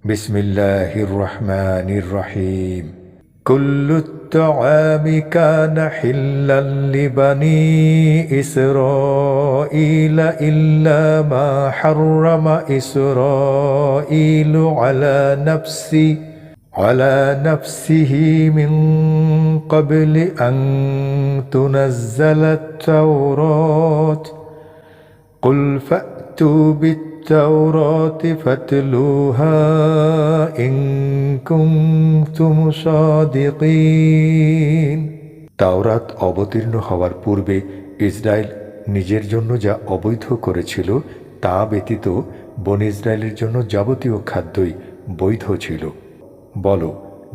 বিসমিল্লাহির রহমানির রহিম। কুল্লু الطعام كان حلا لبني إسرائيل إلا ما حرم إسرائيل على نفسه من قبل أن تنزل التوراة قل فأتوا بالتوراة فاتلوها إن كنتم صادقين। তাওরাত অবতীর্ণ হওয়ার পূর্বে ইসরায়েল নিজের জন্য যা অবৈধ করেছিল তা ব্যতীত বনী ইসরায়েলের জন্য যাবতীয় খাদ্যই বৈধ ছিল। বলো,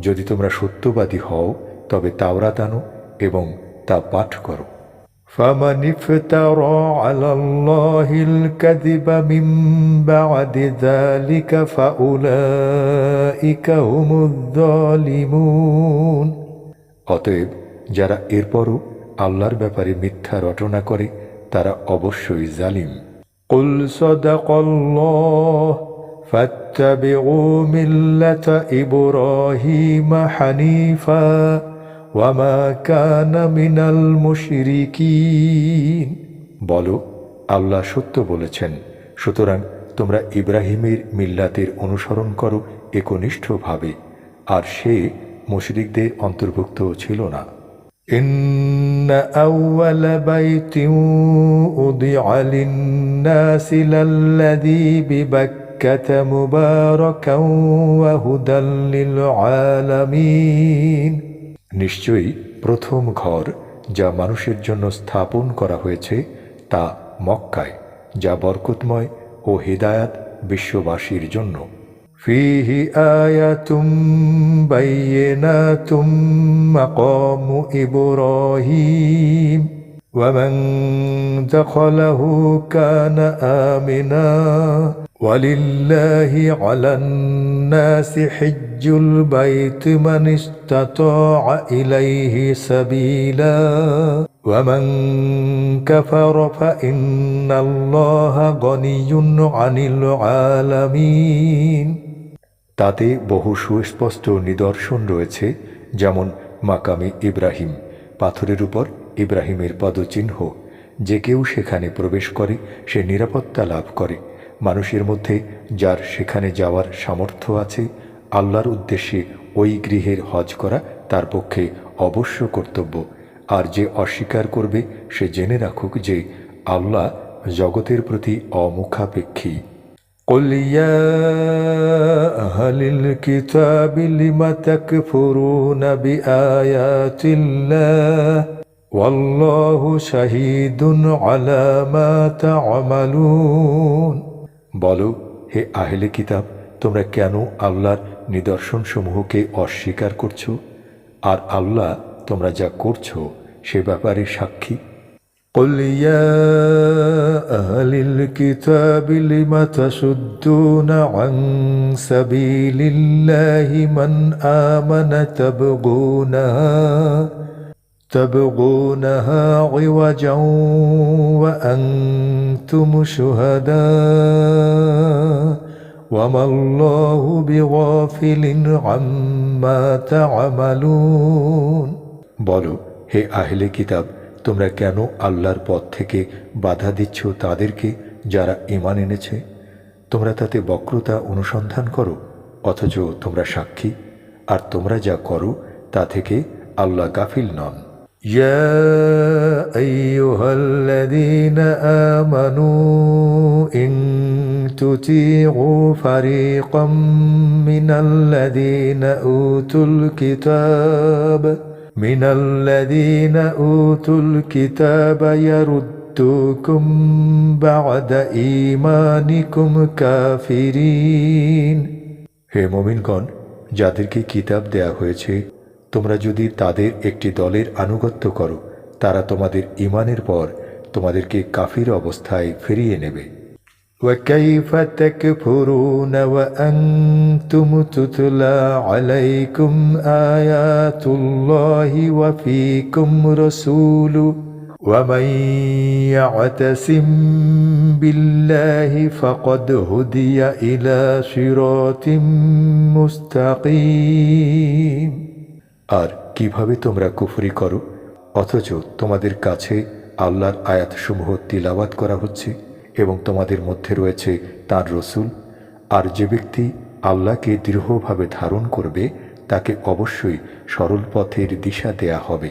যদি তোমরা সত্যবাদী হও তবে তাওরাত আনো এবং তা পাঠ করো। فمن افترى على الله الكذب من بعد ذلك فأولئك هم الظالمون। অতএব যারা এরপরও আল্লাহর ব্যাপারে মিথ্যা রটনা করে তারা অবশ্যই জালিম। قل صدق الله فاتبعوا ملة إبراهيم حنيفا ওয়ামা কানা মিনাল মুশরিকিন। বলো, আল্লাহ সত্য বলেছেন, সুতরাং তোমরা ইব্রাহিমের মিল্লাতের অনুসরণ করো একনিষ্ঠভাবে, আর সে মুশরিকদের অন্তর্ভুক্ত ছিল না। ইন্না আউওয়ালা বাইতিন উদিআ লিন-নাসি লাল্লাযী বিবাক্কাতা মুবারাকান ওয়া হুদাল লিল আলামিন। নিশ্চয়ই প্রথম ঘর যা মানুষের জন্য স্থাপন করা হয়েছে তা মক্কায়, যা বরকতময় ও হিদায়াত বিশ্ববাসীর জন্য। ফীহি আয়াতুম বাইয়িনাতুম মাকামু ইব্রাহিম ওয়া মান দাখালাহু কানা আমিনা ওয়ালিল্লাহি আলান নাসি হিজ্জুল বাইতি মান ইসতাতাআ ইলাইহি সাবিলা ওয়া মান কাফারা ফাইন্নাল্লাহা গনিয়্যুন আনিল আলামিন। তাতে বহু সুস্পষ্ট নিদর্শন রয়েছে, যেমন মাকামে ইব্রাহিম, পাথরের উপর ইব্রাহিমের পদচিহ্ন। যে কেউ সেখানে প্রবেশ করে সে নিরাপত্তা লাভ করে। মানুষের মধ্যে যার সেখানে যাওয়ার সামর্থ্য আছে, আল্লাহর উদ্দেশ্যে ওই গৃহের হজ করা তার পক্ষে অবশ্য কর্তব্য। আর যে অস্বীকার করবে সে জেনে রাখুক যে আল্লাহ জগতের প্রতি অমুখাপেক্ষী। قل يا أهل الكتاب لم تكفرون بآيات الله والله شهيد على ما تعملون। বলো, হে আহলে কিতাব, তোমরা কেন আল্লাহর নিদর্শনসমূহকে অস্বীকার করছো, আর আল্লাহ তোমরা যা করছো সে ব্যাপারে সাক্ষী। قل يا أهل الكتاب لم تصدون عن سبيل الله من آمن تبغونها عوجا وأنتم شهداء وما الله بغافل عما تعملون। বলো, হে আহলে কিতাব, তোমরা কেন আল্লাহর পথ থেকে বাধা দিচ্ছ তাদেরকে যারা ঈমান এনেছে? তোমরা তাতে বক্রতা অনুসন্ধান করো, অথচ তোমরা সাক্ষী, আর তোমরা যা করো তা থেকে আল্লাহ গাফিল নন। ইয়া আইয়ুহাল্লাযীনা আমানু ইন তুতিউ ফারীকাম মিনাল্লাযীনা উতুল কিতাব ইয়ারুদ্দুকুম বা'দা ঈমানিকুম কাফিরিন। হে মুমিনগণ, যাদেরকে কিতাব দেয়া হয়েছে, তোমরা যদি তাদের একটি দলের আনুগত্য করো, তারা তোমাদের ঈমানের পর তোমাদেরকে কাফির অবস্থায় ফিরিয়ে নেবে। وكيف تكفرون وأنتم تتلى عليكم آيات الله ومن يعتصم بالله فقد هدي إلى صراط مستقيم। আর কিভাবে তোমরা কুফরি করো অথচ তোমাদের কাছে আল্লাহর আয়াতসমূহ তিলাওয়াত করা হচ্ছে এবং তোমাদের মধ্যে রয়েছে তার রসুল। আর যে ব্যক্তি আল্লাহকে দৃঢ়ভাবে ধারণ করবে তাকে অবশ্যই সরল পথের দিশা দেয়া হবে।